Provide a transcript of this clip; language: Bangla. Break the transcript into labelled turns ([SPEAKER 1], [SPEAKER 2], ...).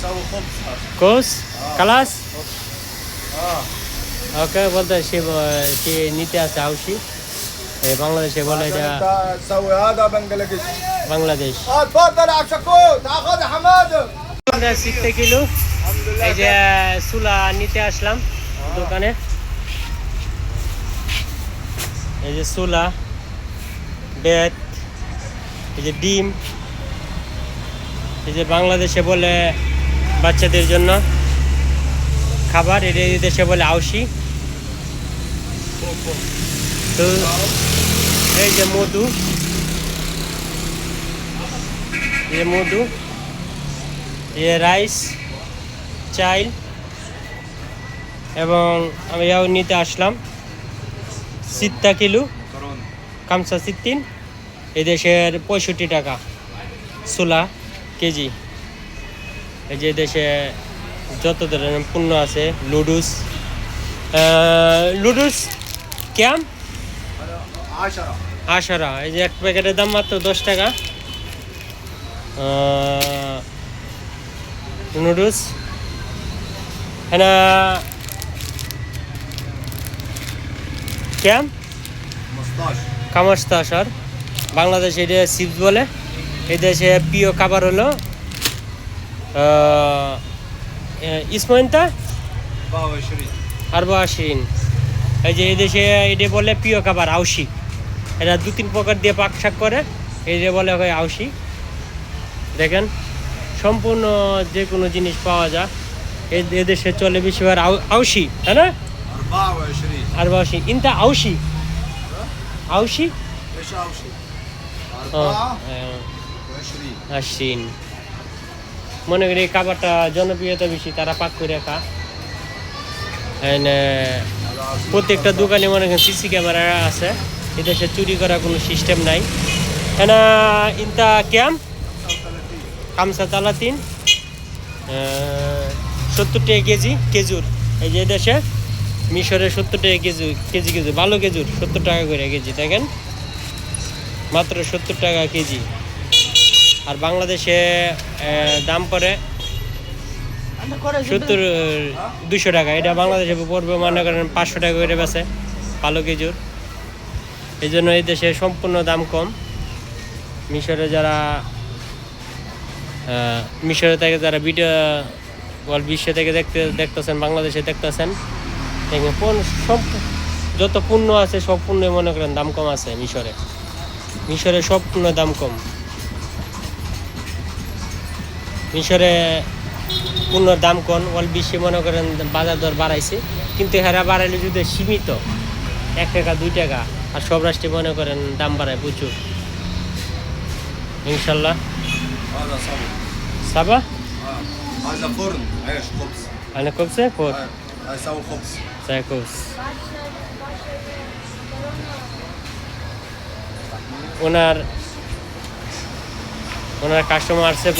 [SPEAKER 1] يسوي خبز.
[SPEAKER 2] কোস কালাস
[SPEAKER 1] اه
[SPEAKER 2] ওকে বলতে সে নিতে আসে আউশি বাংলাদেশে বলে এটা
[SPEAKER 1] انت تسوي هذا بنجلاديش.
[SPEAKER 2] বাংলাদেশ
[SPEAKER 1] اتفضل يا عبد الشكور، تعال خد يا حماده.
[SPEAKER 2] আমরা 60 কিলো এই যে চুলা নিতে আসলাম দোকানে এই যে চুলা বেত এই যে ডিম এই যে বাংলাদেশে বলে বাচ্চাদের জন্য খাবার এটা এই দেশে বলে আউশি তো এই যে মধু এই রাইস চাইল এবং আমি নিতে আসলাম 60 কিলো কামসা 60 এই দেশের 65 টাকা ছোলা কেজি এই যে দেশে যত ধরনের পণ্য আছে লুডুস কেম 10 এই যে এক প্যাকেটের দাম মাত্র 10 টাকা নুডলস هنا كم 15 বাংলাদেশে এটা চিপস বলে এই দেশে প্রিয় খাবার হলো ইসময়ন্তা 24 এই যে এই দেশে এটা বলে প্রিয় খাবার আউশি এটা 2-3 প্রকার দিয়ে পাক শাক করে এটা বলে হয় আউশি দেখেন সম্পূর্ণ যে কোনো জিনিস পাওয়া যায় এই দেশে চলে বেশিরভাগ আউশি তাই না 24 ইনটা আউশি আউশি
[SPEAKER 1] ايش اوشي؟
[SPEAKER 2] 24 মনে করি এই খাবারটা জনপ্রিয়তা বেশি তারা পাক করে খা প্রত্যেকটা দোকানে মনে করেন সিসি ক্যামেরা আছে এদেশে চুরি করার কোনো সিস্টেম নাই এনা ইনটা ক্যাম 35 70 টাকা কেজি খেজুর এই যে দেশে মিশরে 70 টাকা কেজি ভালো খেজুর 70 টাকা করে কেজি দেখেন মাত্র 70 টাকা কেজি আর বাংলাদেশে দাম পড়ে 200 টাকা এটা বাংলাদেশে পড়বে মনে করেন 500 টাকা করে বেচে ভালো খেজুর এই জন্য এই দেশে সম্পূর্ণ দাম কম মিশরে থেকে যারা ভিডিও বিশ্ব থেকে দেখতেছেন বাংলাদেশে দেখতেছেন যত পণ্য আছে সব পণ্য মনে করেন দাম কম আছে মিশরে সব পণ্য দাম কম মিশরে পণ্যর দাম কম বিশ্বে মনে করেন বাজার দর বাড়াইছে কিন্তু হেরা বাড়াইলে যদি সীমিত 1 টাকা 2 টাকা আর সব রাষ্ট্রে মনে করেন দাম বাড়ায় প্রচুর ইনশাল্লাহ সাবা
[SPEAKER 1] هذا فرن عيش خبز.
[SPEAKER 2] انا كوبسه فور
[SPEAKER 1] هيسوي خبز.
[SPEAKER 2] সাইকোস ওনার কাস্টমার আছে